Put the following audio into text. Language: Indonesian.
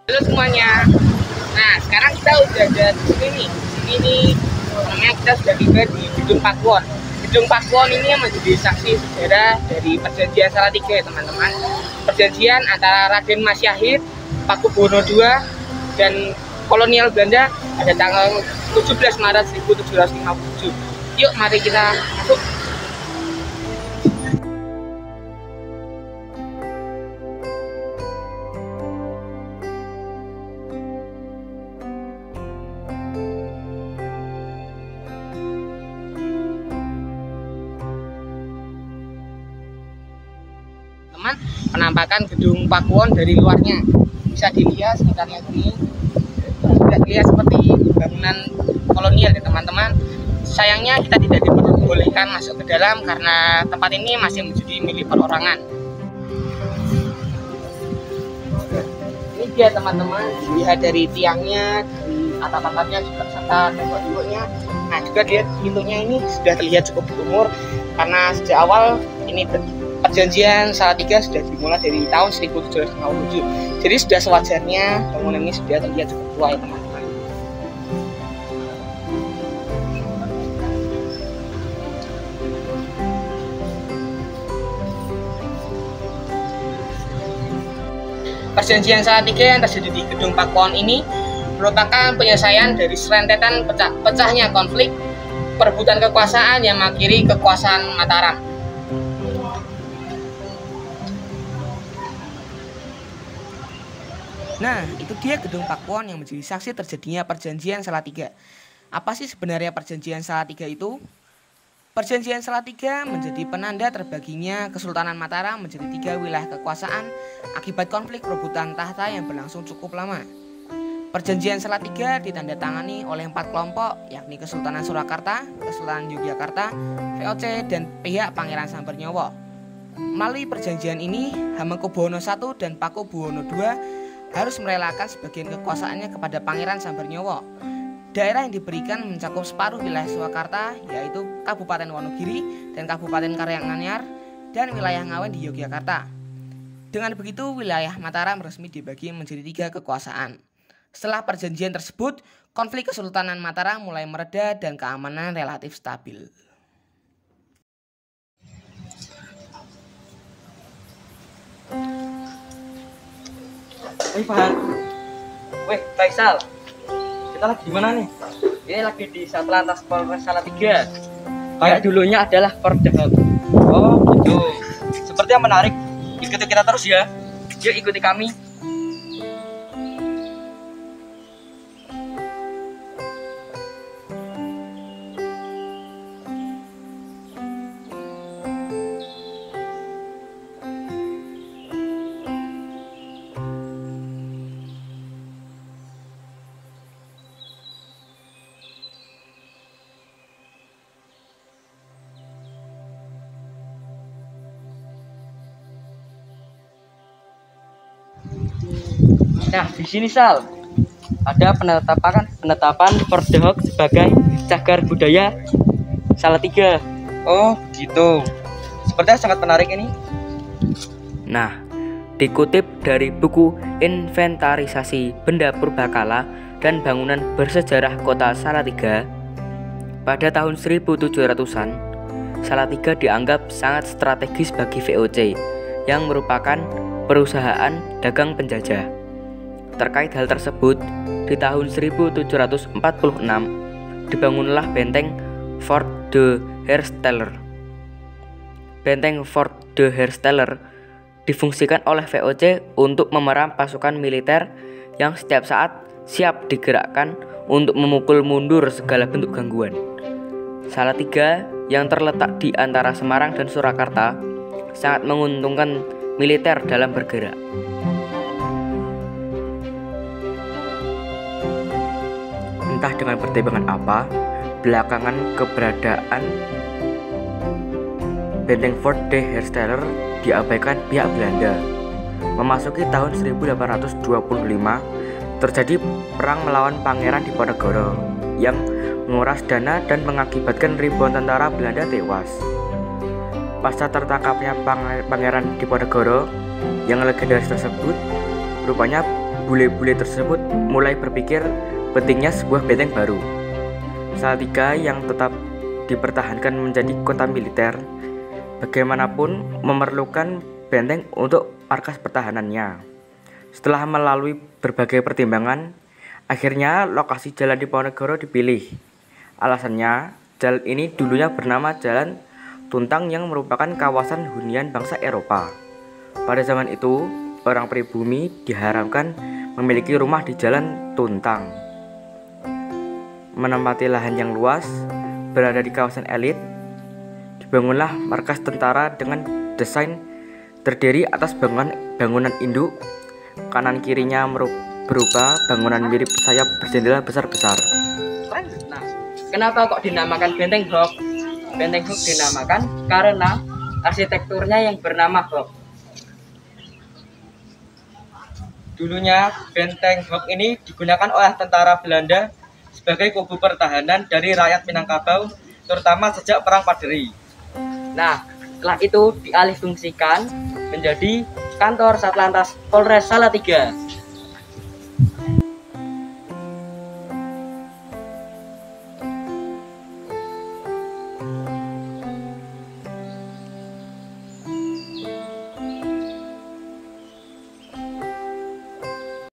Halo semuanya. Nah, sekarang kita udah ada di sini nih. Di sini nih, namanya kita sudah tiba di Gedung Pakuwon. Gedung Pakuwon ini yang menjadi saksi sejarah dari Perjanjian Salatiga ya teman-teman. Perjanjian antara Raden Mas Yahid, Pakubuwono II, dan kolonial Belanda pada tanggal 17 Maret 1757. Yuk, mari kita masuk. Penampakan Gedung Pakuwon dari luarnya bisa dilihat sekitarnya ini tidak terlihat seperti bangunan kolonial ya teman-teman. Sayangnya kita tidak diperbolehkan masuk ke dalam karena tempat ini masih menjadi milik perorangan. Ini dia teman-teman, dilihat dari tiangnya, dari atap-atapnya juga serta tembok-temboknya. Nah juga dia pintunya ini sudah terlihat cukup berumur karena sejak awal ini Perjanjian Salatiga sudah dimulai dari tahun 1757. Jadi sudah sewajarnya bangunan ini sudah terlihat cukup tua ya teman-teman. Perjanjian Salatiga yang terjadi di Gedung Pakuwon ini merupakan penyelesaian dari serentetan pecahnya konflik perebutan kekuasaan yang mengakhiri kekuasaan Mataram. Nah, itu dia Gedung Pakuwon yang menjadi saksi terjadinya Perjanjian Salatiga. Apa sih sebenarnya Perjanjian Salatiga itu? Perjanjian Salatiga menjadi penanda terbaginya Kesultanan Mataram menjadi 3 wilayah kekuasaan akibat konflik perebutan tahta yang berlangsung cukup lama. Perjanjian Salatiga ditandatangani oleh 4 kelompok, yakni Kesultanan Surakarta, Kesultanan Yogyakarta, VOC, dan pihak Pangeran Sambernyowo. Melalui perjanjian ini, Hamengkubuwono I dan Pakubuwono II harus merelakan sebagian kekuasaannya kepada Pangeran Sambernyowo. Daerah yang diberikan mencakup separuh wilayah Surakarta, yaitu Kabupaten Wonogiri dan Kabupaten Karanganyar, dan wilayah Ngawen di Yogyakarta. Dengan begitu, wilayah Mataram resmi dibagi menjadi 3 kekuasaan. Setelah perjanjian tersebut, konflik Kesultanan Mataram mulai mereda dan keamanan relatif stabil. Wih Fahad, wih Faisal, kita lagi di mana nih? Ini lagi di Satlantas Polres Salatiga. Kayak dulunya adalah Pordehok. Oh gitu. Seperti yang menarik. Ikuti kita terus ya. Yuk ikuti kami. Nah, di sini Sal, ada penetapan Pordehok sebagai cagar budaya Salatiga. Oh gitu. Sepertinya sangat menarik ini. Nah, dikutip dari buku Inventarisasi Benda Purbakala dan Bangunan Bersejarah Kota Salatiga, pada tahun 1700-an, Salatiga dianggap sangat strategis bagi VOC yang merupakan perusahaan dagang penjajah. Terkait hal tersebut, di tahun 1746 dibangunlah benteng Fort de Hersteller. Benteng Fort de Hersteller difungsikan oleh VOC untuk memeram pasukan militer yang setiap saat siap digerakkan untuk memukul mundur segala bentuk gangguan. Salatiga yang terletak di antara Semarang dan Surakarta sangat menguntungkan militer dalam bergerak. Entah dengan pertimbangan apa, belakangan keberadaan benteng Fort de Hersteller diabaikan pihak Belanda. Memasuki tahun 1825, terjadi perang melawan Pangeran Diponegoro yang menguras dana dan mengakibatkan ribuan tentara Belanda tewas. Pasca tertangkapnya Pangeran Diponegoro yang legendaris tersebut, rupanya bule-bule tersebut mulai berpikir pentingnya sebuah benteng baru. Salatiga yang tetap dipertahankan menjadi kota militer, bagaimanapun memerlukan benteng untuk markas pertahanannya. Setelah melalui berbagai pertimbangan, akhirnya lokasi Jalan Diponegoro dipilih. Alasannya, jalan ini dulunya bernama Jalan Tuntang yang merupakan kawasan hunian bangsa Eropa. Pada zaman itu, orang pribumi diharapkan memiliki rumah di Jalan Tuntang. Menempati lahan yang luas, berada di kawasan elit, dibangunlah markas tentara dengan desain terdiri atas bangunan induk, kanan kirinya berupa bangunan mirip sayap berjendela besar-besar. Nah, kenapa kok dinamakan Benteng Hock? Benteng Hock dinamakan karena arsitekturnya yang bernama Hock. Dulunya Benteng Hock ini digunakan oleh tentara Belanda sebagai kubu pertahanan dari rakyat Minangkabau, terutama sejak Perang Paderi. Nah, setelah itu dialihfungsikan menjadi kantor Satlantas Polres Salatiga.